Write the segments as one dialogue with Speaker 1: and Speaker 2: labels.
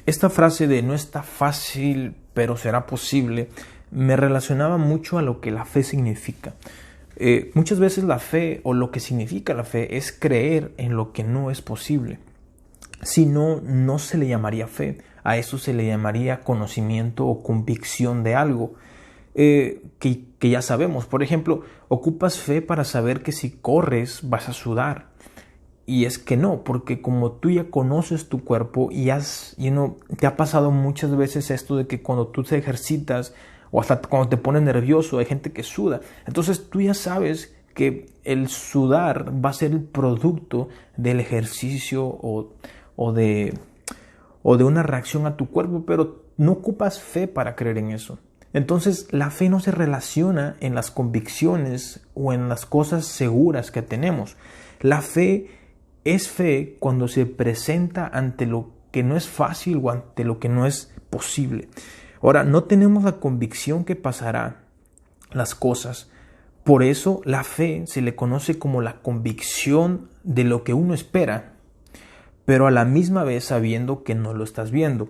Speaker 1: esta frase de no está fácil, pero será posible, me relacionaba mucho a lo que la fe significa. Muchas veces la fe, o lo que significa la fe, es creer en lo que no es posible. Si no, no se le llamaría fe. A eso se le llamaría conocimiento o convicción de algo que ya sabemos. Por ejemplo, ocupas fe para saber que si corres vas a sudar. Y es que no, porque como tú ya conoces tu cuerpo y te ha pasado muchas veces esto de que cuando tú te ejercitas o hasta cuando te pones nervioso hay gente que suda. Entonces tú ya sabes que el sudar va a ser el producto del ejercicio o de una reacción a tu cuerpo, pero no ocupas fe para creer en eso. Entonces la fe no se relaciona en las convicciones o en las cosas seguras que tenemos. La fe es fe cuando se presenta ante lo que no es fácil o ante lo que no es posible. Ahora, no tenemos la convicción que pasará las cosas. Por eso la fe se le conoce como la convicción de lo que uno espera, pero a la misma vez sabiendo que no lo estás viendo.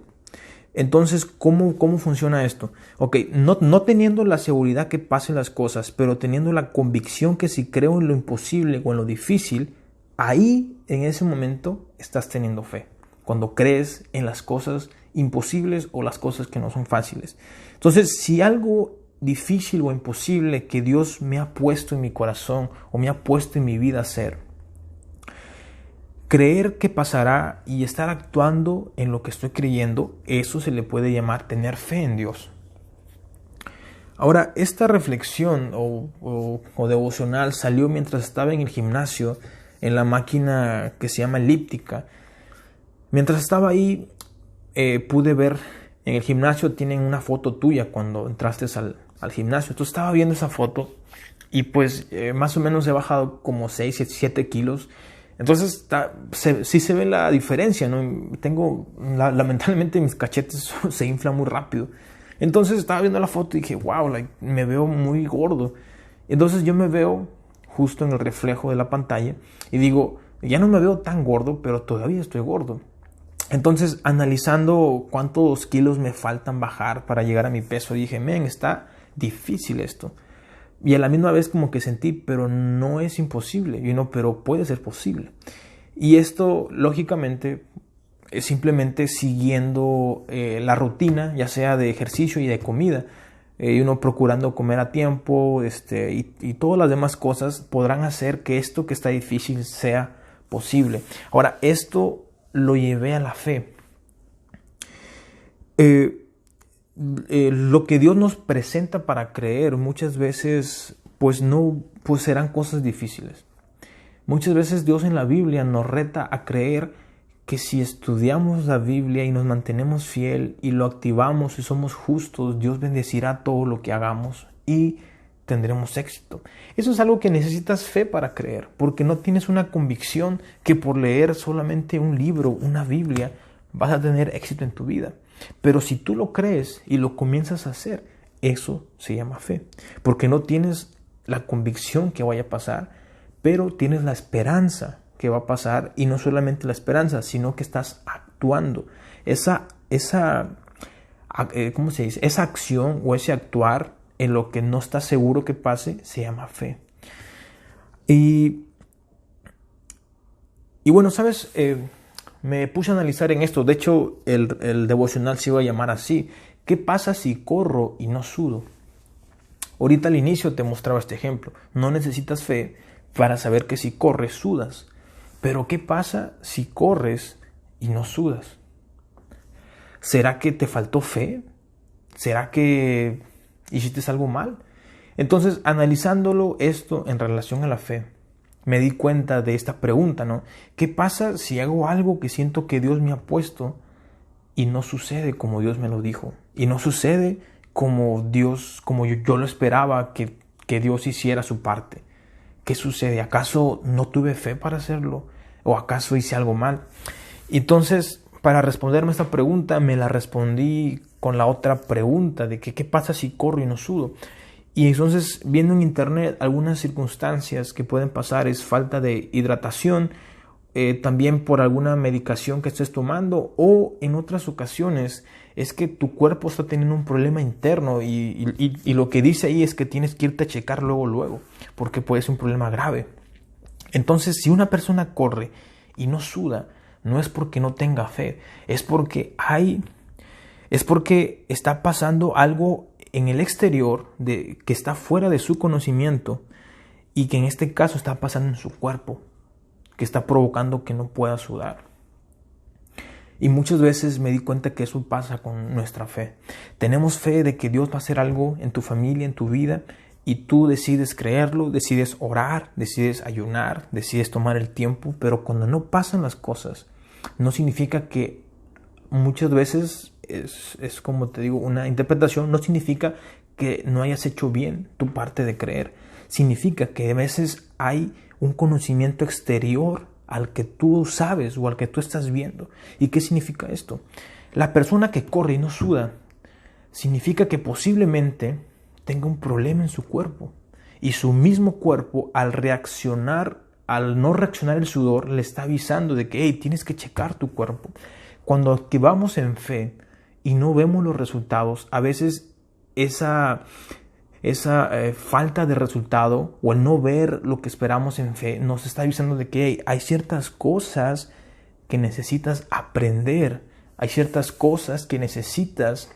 Speaker 1: Entonces, ¿cómo funciona esto? Ok, no teniendo la seguridad que pasen las cosas, pero teniendo la convicción que si creo en lo imposible o en lo difícil, ahí, en ese momento, estás teniendo fe. Cuando crees en las cosas imposibles o las cosas que no son fáciles. Entonces, si algo difícil o imposible que Dios me ha puesto en mi corazón o me ha puesto en mi vida a hacer, creer que pasará y estar actuando en lo que estoy creyendo, eso se le puede llamar tener fe en Dios. Ahora, esta reflexión o devocional salió mientras estaba en el gimnasio, en la máquina que se llama elíptica. Mientras estaba ahí, pude ver, en el gimnasio tienen una foto tuya cuando entraste al gimnasio. Entonces estaba viendo esa foto y pues más o menos he bajado como 6, 7 kilos. Entonces sí se ve la diferencia, ¿no? Lamentablemente mis cachetes se inflan muy rápido. Entonces estaba viendo la foto y dije, wow, me veo muy gordo. Entonces yo me veo justo en el reflejo de la pantalla y digo, ya no me veo tan gordo, pero todavía estoy gordo. Entonces, analizando cuántos kilos me faltan bajar para llegar a mi peso, dije, está difícil esto. Y a la misma vez como que sentí, pero no es imposible, pero puede ser posible. Y esto, lógicamente, es simplemente siguiendo la rutina, ya sea de ejercicio y de comida. Procurando comer a tiempo y todas las demás cosas podrán hacer que esto que está difícil sea posible. Ahora, esto lo llevé a la fe. Lo que Dios nos presenta para creer muchas veces pues serán cosas difíciles. Muchas veces Dios en la Biblia nos reta a creer que si estudiamos la Biblia y nos mantenemos fiel y lo activamos y somos justos, Dios bendecirá todo lo que hagamos y tendremos éxito. Eso es algo que necesitas fe para creer, porque no tienes una convicción que por leer solamente un libro, una Biblia, vas a tener éxito en tu vida. Pero si tú lo crees y lo comienzas a hacer, eso se llama fe, porque no tienes la convicción que vaya a pasar, pero tienes la esperanza que va a pasar, y no solamente la esperanza, sino que estás actuando. Esa acción o ese actuar en lo que no estás seguro que pase se llama fe. Y bueno, ¿sabes? Me puse a analizar en esto. De hecho, el devocional se iba a llamar así. ¿Qué pasa si corro y no sudo? Ahorita al inicio te mostraba este ejemplo. No necesitas fe para saber que si corres, sudas. Pero ¿qué pasa si corres y no sudas? ¿Será que te faltó fe? ¿Será que hiciste algo mal? Entonces, analizándolo esto en relación a la fe, me di cuenta de esta pregunta, ¿no? ¿Qué pasa si hago algo que siento que Dios me ha puesto y no sucede como Dios me lo dijo? Y no sucede como yo lo esperaba que Dios hiciera su parte. ¿Qué sucede? ¿Acaso no tuve fe para hacerlo? ¿O acaso hice algo mal? Entonces, para responderme esta pregunta, me la respondí con la otra pregunta de que ¿qué pasa si corro y no sudo? Y entonces, viendo en internet algunas circunstancias que pueden pasar es falta de hidratación también por alguna medicación que estés tomando, o en otras ocasiones es que tu cuerpo está teniendo un problema interno y lo que dice ahí es que tienes que irte a checar luego, porque puede ser un problema grave. Entonces, si una persona corre y no suda, no es porque no tenga fe, es porque está pasando algo en el exterior que está fuera de su conocimiento, y que en este caso está pasando en su cuerpo, que está provocando que no pueda sudar. Y muchas veces me di cuenta que eso pasa con nuestra fe. Tenemos fe de que Dios va a hacer algo en tu familia, en tu vida, y tú decides creerlo, decides orar, decides ayunar, decides tomar el tiempo, pero cuando no pasan las cosas, no significa que muchas veces, es como te digo, una interpretación, no significa que no hayas hecho bien tu parte de creer. Significa que a veces hay un conocimiento exterior al que tú sabes o al que tú estás viendo. ¿Y qué significa esto? La persona que corre y no suda significa que posiblemente tenga un problema en su cuerpo, y su mismo cuerpo al no reaccionar el sudor, le está avisando de que hey, tienes que checar tu cuerpo. Cuando activamos en fe y no vemos los resultados, a veces esa falta de resultado o el no ver lo que esperamos en fe nos está avisando de que hey, hay ciertas cosas que necesitas aprender, hay ciertas cosas que necesitas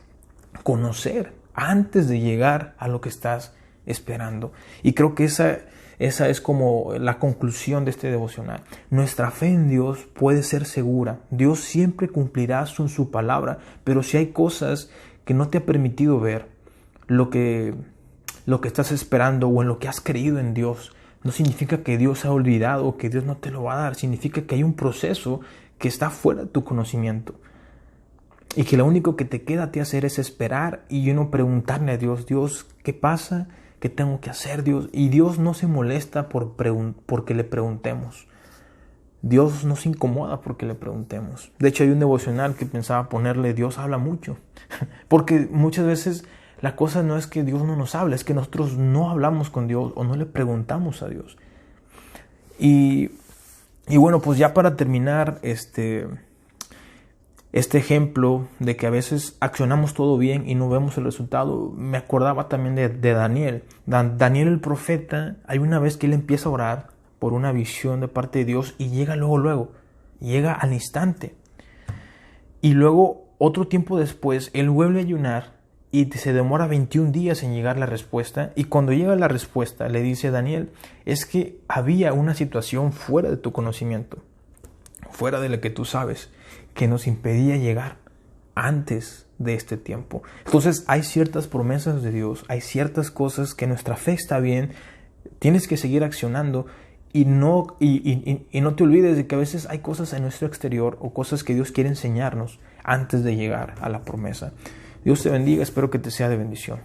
Speaker 1: conocer antes de llegar a lo que estás esperando. Y creo que esa es como la conclusión de este devocional. Nuestra fe en Dios puede ser segura. Dios siempre cumplirá su palabra, pero si hay cosas que no te ha permitido ver, lo que estás esperando o en lo que has creído en Dios, no significa que Dios ha olvidado o que Dios no te lo va a dar. Significa que hay un proceso que está fuera de tu conocimiento, y que lo único que te queda a ti hacer es esperar y uno preguntarle a Dios, Dios, ¿qué pasa? ¿Qué tengo que hacer, Dios? Y Dios no se molesta porque le preguntemos. Dios no se incomoda porque le preguntemos. De hecho, hay un devocional que pensaba ponerle Dios habla mucho. Porque muchas veces la cosa no es que Dios no nos habla, es que nosotros no hablamos con Dios o no le preguntamos a Dios. Y bueno, pues ya para terminar este ejemplo de que a veces accionamos todo bien y no vemos el resultado, me acordaba también de Daniel. Daniel el profeta, hay una vez que él empieza a orar por una visión de parte de Dios y llega luego, llega al instante. Y luego, otro tiempo después, él vuelve a ayunar y se demora 21 días en llegar la respuesta. Y cuando llega la respuesta, le dice a Daniel, es que había una situación fuera de tu conocimiento, fuera de lo que tú sabes, que nos impedía llegar antes de este tiempo. Entonces hay ciertas promesas de Dios, hay ciertas cosas que nuestra fe está bien, tienes que seguir accionando y no te olvides de que a veces hay cosas en nuestro exterior o cosas que Dios quiere enseñarnos antes de llegar a la promesa. Dios te bendiga, espero que te sea de bendición.